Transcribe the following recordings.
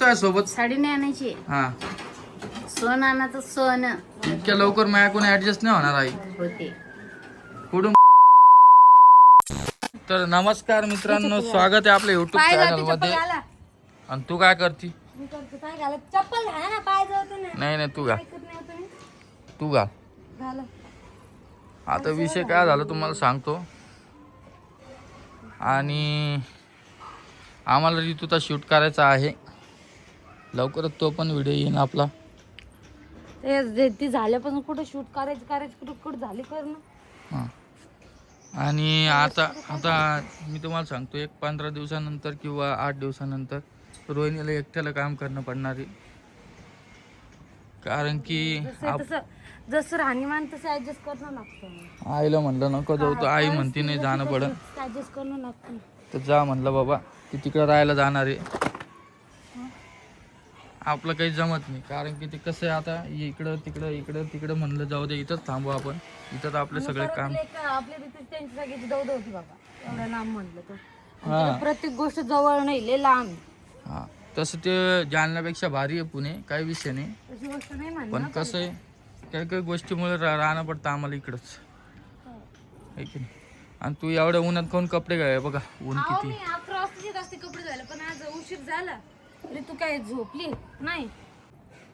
तुझ्या सोबत साडी नाही आणायची. हा सण आणायचं सण इतक्या लवकर माझ्याकडून ऍडजस्ट नाही होणार आई होते. कुठून. तर नमस्कार मित्रांनो, स्वागत आहे आपल्या युट्यूब पाय चॅनल जाती चप्पल मध्ये. घाला. आणि तू काय करती? मी करतो काय घालत चप्पल घाला ना, पाय जवळ ना. नाही तू घाल, ऐकत नाही तुम्ही. तू घाल. घाला. आता विषय काय झाला तुम्हाला सांगतो. आणि आम्हाला ऋतूचा शूट करायचा आहे लवकरच, तो पण व्हिडिओ येईन आपला. ती झाल्यापासून कुठं शूट करायचं कुठं झाली कर ना. हां. आणि आता मी तुम्हाला सांगतो, एक 15 दिवसानंतर किंवा 8 दिवसानंतर रोहिणीला एकट्याला काम करणं पडणार आहे. कारण की जसं राहणीमान तसं ऍडजस्ट करणं लागतं. आईला म्हणलं नको जाऊ, तर आई म्हणते नाही जाणं पडन. ऍडजस्ट करणं लागतं. तर जा म्हणलं बाबा, ती तिकडं राहायला जाणार आहे. आपलं काही जमत नाही, कारण की ते कसं आहे, आता इकडं तिकडं म्हणलं जाऊ दे, इथंच थांबू आपण, इथंच आपले सगळे काम. आपल्या तिथे त्यांची सगळ्याची दौड होती बाबा, एवढं लांब म्हणलं तर. प्रत्येक गोष्ट जवळ नाही, लय लांब. हा, तसं ते जालन्यापेक्षा भारी आहे पुणे, काही विषय नाही. तशी गोष्ट नाही म्हणलं. पण कसं आहे, काही गोष्टीमुळे राहणं पडतं आम्हाला इकडंच, आहे की नाही. आणि तू एवढ्या उन्हात कोण कपडे घाल, बघा ऊन किती. मी 11 वाजता येत असते कपडे धुवायला, पण आज उशीर झाला. अरे तू काय झोपली नाही?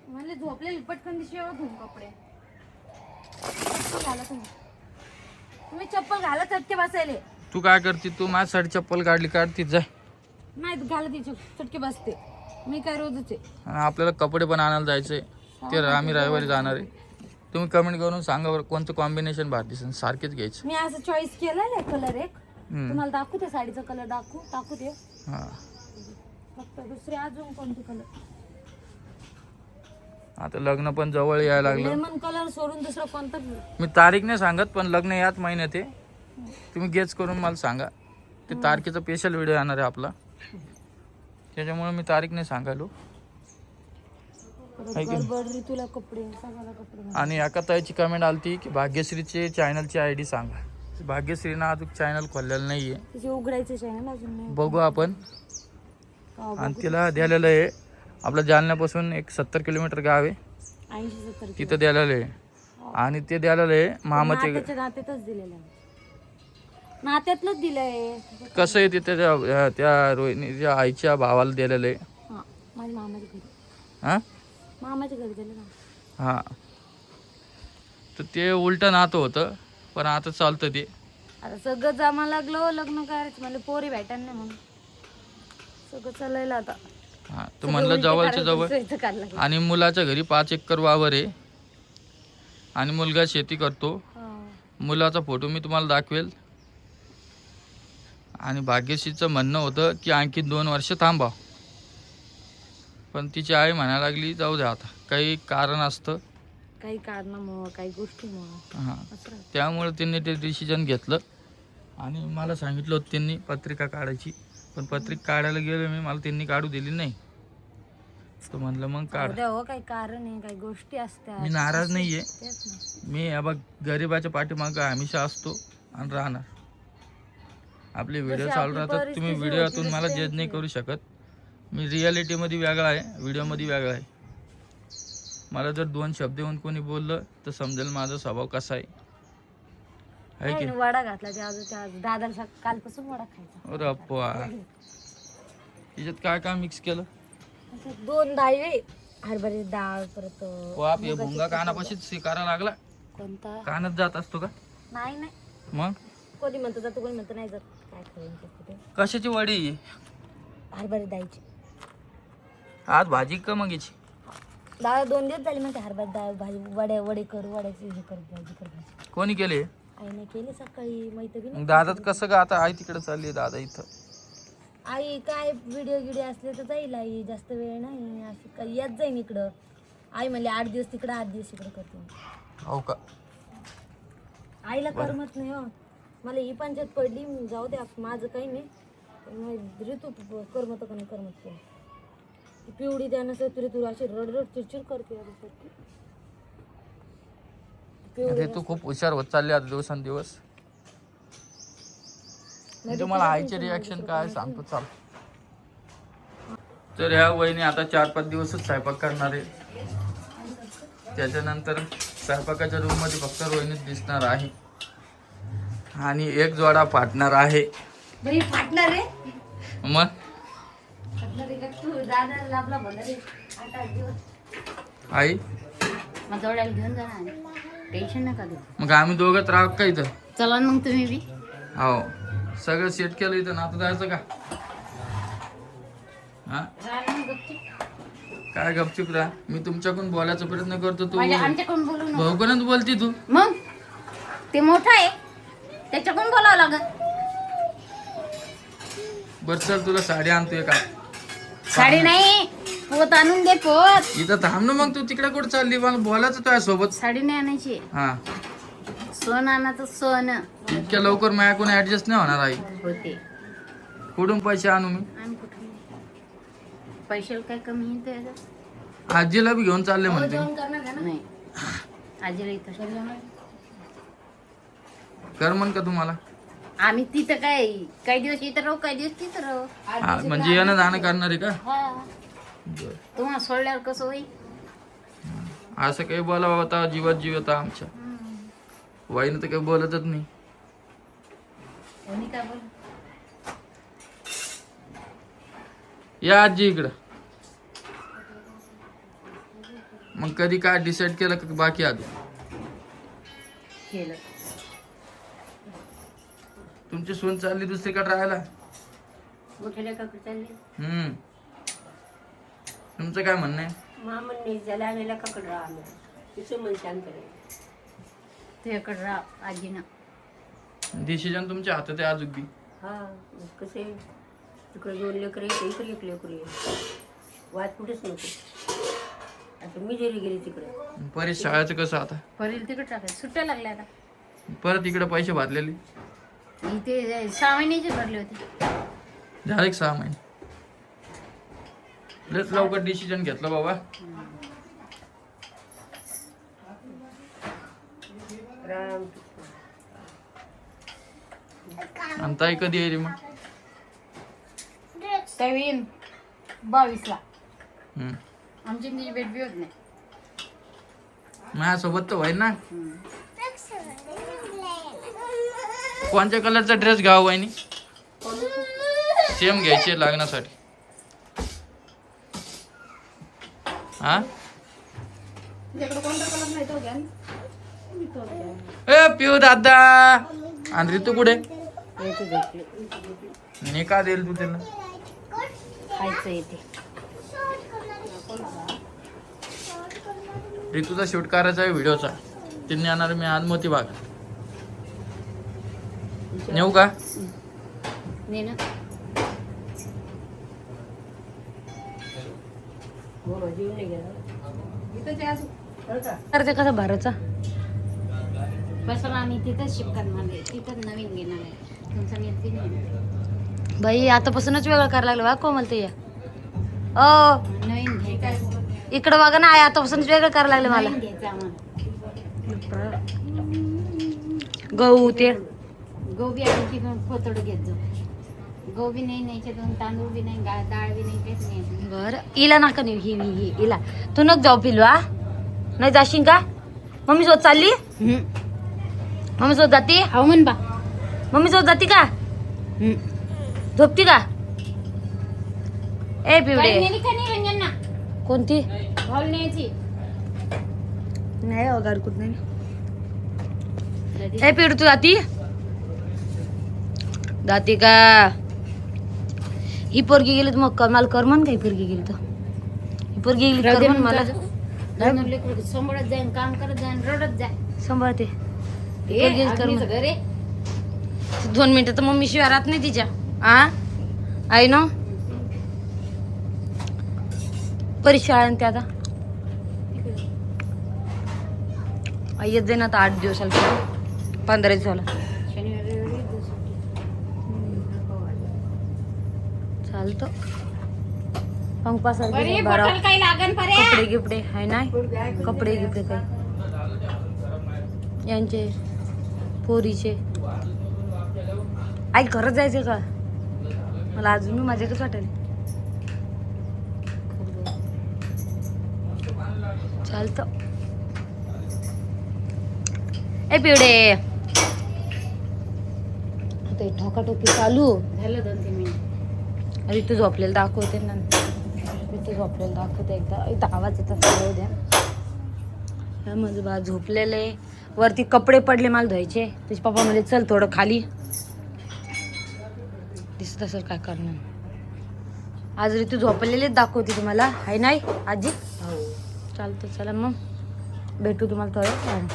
म्हणले झोपलेली, पटकन दिवशी धुवून कपडे. चप्पल घाला तुम्ही चप्पल घाला, चटके बसायले. तू काय करते? तू माझ्यासाठी चप्पल काढती जाय. नाही घाला ती चटके बसते, मी काय रोजच आहे. आणि आपल्याला कपडे पण आणायला जायचंय, ते आम्ही रविवारी जाणार आहे. तुम्ही कमेंट करून सांगा बरं कोणतं कॉम्बिनेशन भारी दिसेल, सारखेच घ्यायचं. मी असं चॉईस केलेलं आहे कलर एक, तुम्हाला दाखवू ते साडीचा कलर टाकू ते. हां, फक्त दुसरे अजून कोणते कलर. आता लग्न पण जवळ यायला लागलं. लेमन कलर सोडून दुसरा कोणता. मी तारीख नाही सांगत, पण लग्न याच महिन्यात आहे. तुम्ही गेस करून मला सांगा. ते तारखेचा स्पेशल व्हिडिओ येणार आहे आपला, त्याच्यामुळे मी तारीख नाही सांगायलो. तुला कपडे सगळ्याला कपडे. आणि एका ताईची कमेंट आलती की भाग्यश्रीचे चॅनलची ID सांगा. भाग्यश्रीनं अजून चॅनल खोललेलं नाहीये, तिचे उघडायचे चॅनल अजून नाही. बघू आपण. आणि तिला द्यालेलं आहे आपल्या जालन्यापासून एक 70 किलोमीटर गाव आहे, 80-70 तिथं द्यालेलं आहे. आणि ते द्यालेलं आहे मामाचे. नात्यातच दिलेलं आहे, नात्यातलंच दिलंय. कसं आहे तिथे त्या रोहिणीच्या आईच्या भावाला दिलेलं आहे. माझ्या मामाच्या घरी. हां मामाच्या घरी दिलं ना. हां, तर ते उलटं नातं होतं, पण आता चालतं ते. आता सगळं जमा लागलं, लग्न करायचं म्हणजे पोरी भेटायला नाही म्हणून सगळं चालायला आता. हां, तर म्हणलं जवळच्या जवळ. आणि मुलाच्या घरी 5 एकर वावर आहे, आणि मुलगा शेती करतो. मुलाचा फोटो मी तुम्हाला दाखवेल. आणि भाग्यश्रीचं म्हणणं होतं की आणखी 2 वर्ष थांबा, पण तिची आई म्हणायला लागली जाऊ द्या, आता काही कारण असतं, काही कारणामुळं काही गोष्टीमुळं. हां, त्यामुळे त्यांनी ते डिसिजन घेतलं. आणि मला सांगितलं होतं त्यांनी पत्रिका काढायची, पण पत्रिका काढायला गेलो मी, मला त्यांनी काढू दिली नाही. तर म्हणलं मग काढ. हो, काही कारण आहे, काही गोष्टी असतात. मी नाराज नाहीये, मी बघ गरीबाच्या पाठीमागं हमेशा असतो आणि राहणार. आपले व्हिडिओ चालू राहतात, तुम्ही व्हिडिओतून मला जज नाही करू शकत. मी रियालिटीमध्ये वेगळा आहे, व्हिडिओमध्ये वेगळा आहे. मला जर 2 शब्द येऊन कोणी बोललं तर समजेल माझा स्वभाव कसा आहे. की वडा घातला त्या दादाला कालपासून वडा खायचा. अरे अप्पा, त्याच्यात काय काय मिक्स केलं? 2 डाळी, हरभऱ्याची डाळ, परत बाप, हे भुंगा कानापाशीच शिकारा लागला. कोणता कानात जात असतो का? नाही, मग कोणी म्हणतो जातो, कोणी म्हणतो नाही जात. काय खायचं? कशाची वडी? हरभरा डाळीची. आज भाजी का मग याची? दादा 2 दिवस झाले म्हणते हरभरा डाळ भाजी, वडे करू, वड्याची हे कर, भाजी कर. कोणी केले? आईने केली सकाळी, मैत्रिणी. दादाच कसं का? आता आई तिकडे चालली, दादा इथं. आई काय व्हिडिओ असले तर जाईल, आई जास्त वेळ नाही, अशी काय येत जाईन इकडं. आई म्हणली 8 दिवस तिकडं 8 दिवस इकडं करते. हो का? आईला करमत नाही हो, मला ही पंचायत पडली, जाऊ द्या माझं काही नाही. ऋतू करमत का नाही करमत, पिवडी द्या नसत तरी तू अशी रडरड चिडचिड करते. अरे तू खूप हुशार होत चालली आता दिवसांदिवस. म्हणजे मला आईचे रिॲक्शन काय सांगतो चाल. तर ह्या वहिनी आता 4-5 दिवसच स्वयंपाक करणार आहे. त्याच्यानंतर स्वयंपाकाच्या रूम मध्ये फक्त रोहिणीच दिसणार आहे आणि एक जोडा फाटणार आहे. बाई फाटणार रे. मग फाटणार रे का तू दादा लाभला बोला रे 8 दिवस. आई मग जोड्याला घेऊन जा ना. टेन्शन नका घेऊ. मग आम्ही दोघंच राहू का इथं? चला मग तुम्ही बी. हो सगळं सेट केलं इथं ना आता जायचं का? हा काय गपचूप राहा. मी तुमच्याकडून बोलायचा प्रयत्न करतो तू आमच्याकडून बोलू नको. भाऊकडून बोलती तू. मग ते मोठा आहे त्याच्याकडून बोलावं लागत. बर चल तुला साडी आणतोय का? साडी नाही पोत आणून दे. पोत इथं थांब ना. मग तू तिकडे कुठं चालली? मला बोलायचं तुझ्या सोबत. साडी नाही आणायची. हा सोन आणायचं. सोन इतक्या लवकर माझ्याकडून ऍडजस्ट नाही होणार आई. होते. कुठून पैसे आणू मी? आम्ही कुठे पैशाला काय कमी आहे त्याचं? आजीला बी घेऊन चालले म्हणते. नाही आजीला इथं कर म्हण का तुम्हाला? आम्ही तिथं काय काही दिवस इथं राहू काही दिवस तिथं राहू. हा, म्हणजे येणं जाणं करणार आहे का? हा. बरं. तुम्हाला सोडल्यावर कसं होईल? असं काही बोलावं होता जीवात जीव होता आमच्या. वाईनं तर काही बोलतच नाही. कोणी काय बोल. या आजी इकडं. मग कधी काय डिसाईड केलं का बाकी आधी? केलं. तुमची सून चालली दुसरीकडे राहायला. मोठ्या लेकाकडे चालली. तुमचं काय म्हणणं आहे? मामन ज्याला आलेला काकडे राहा. तिचं मन शांत तुझ्याकडे राहा आजीनं. डिसिजन तुमच्या हातात आहे अजून बी. हा कसे तिकडे 2 लेकर इकडे 1 लेकर वाद कुठेच नको. आता मी जरी गेली तिकडे परत शाळेचं कसं आता? परेल तिकडे टाकायचं. सुट्ट्या लागल्या आता. परत इकडे पैसे भरलेले इथे 6 महिन्याचे भरले होते. झाले 6 महिने. लस लवकर डिसिजन घेतलं बाबा. आणि ताई कधी येईल मग? त्यावेळी 22ला. हम्म. आमची तिची भेट बी होत नाही. माझ्यासोबत तर होईल ना. कोणत्या कलरचा ड्रेस घ्यावा वहिनी? सेम घ्यायचे लग्नासाठी. हा तुझ्याकडे कोणता कलर नाही तो घ्या. ए पिऊ दादा. आणि ऋतू कुठे? मी का देईल तू त्यांना? खायचं येते. ऋतूचा शूट करायचा आहे व्हिडिओचा. तिने येणार मी आज मोती बाग. नेऊ का? ने ना. करते कसं भरायचा बसून आणि तिथंच शिकतात. म्हणजे तिथंच नवीन घेणार आहे. तुमचं नेते नाही बाई. आतापासूनच वेगळं करायला लागलं. वा कोमल ते या ओ नवीन घ्यायचं. इकडं बघा ना. आतापासूनच वेगळं करायला लागलं मला. घ्यायचं आम्हाला. गहू ते गहू बी आणखी पोतड घेत जाऊ. गहू बी नाही न्यायचे. 2 तांदूळ बी नाही. डाळ बी नाही. काहीच नाही. बरं इला नका नेऊ. ही इला तू नक जाऊ पिलवा. नाही जाशील का? मम्मी सोबत चालली. मम्मी सोबत जाती. हो म्हण बा. मम्मी सोबत जाती का? झोपती का? ए पिवडे कोणती? नाही अगार कुठ नाही. ए पिवडे तू जाती? जाती का? ही पोरगी गेली तर मग कमाल कर म्हण. काही पोरगी गेली तर ही पोरगी गेली कर म्हण मला. सांभाळत जाईन. काम करत जाईन. रडत जाय. सांभाळते. 2 मिनिटं तर मम्मी शिवाय राहत नाही तिच्या. आई ना परीक्षा आहे ते आता. आई येत जाईन आता 8 दिवसाला. 15 दिवसाला चालतं. कपडे गिपडे आहे नाही. कपडे गिपडे काय यांचे पोरीचे. आई घरात जायचे का? मला अजून माझ्याकच वाटेल. चालतं. ए पिवडे ते ठोकाठोकी चालू झालं 2-3 मिनिट. अरे तू झोपलेलं दाखवते ना. तू झोपलेलं दाखवते एकदा. इथं आवाज येतात जाऊ द्या. माझं बा झोपलेलं आहे. वरती कपडे पडले मला धुवायचे. तुझे पप्पा म्हणजे चल थोडं खाली. दिसत असेल काय करणार. आज ऋतू झोपलेलेच दाखवते तुम्हाला. हाय नाही आजी? हो. चालतं चला मग भेटू तुम्हाला थोडं.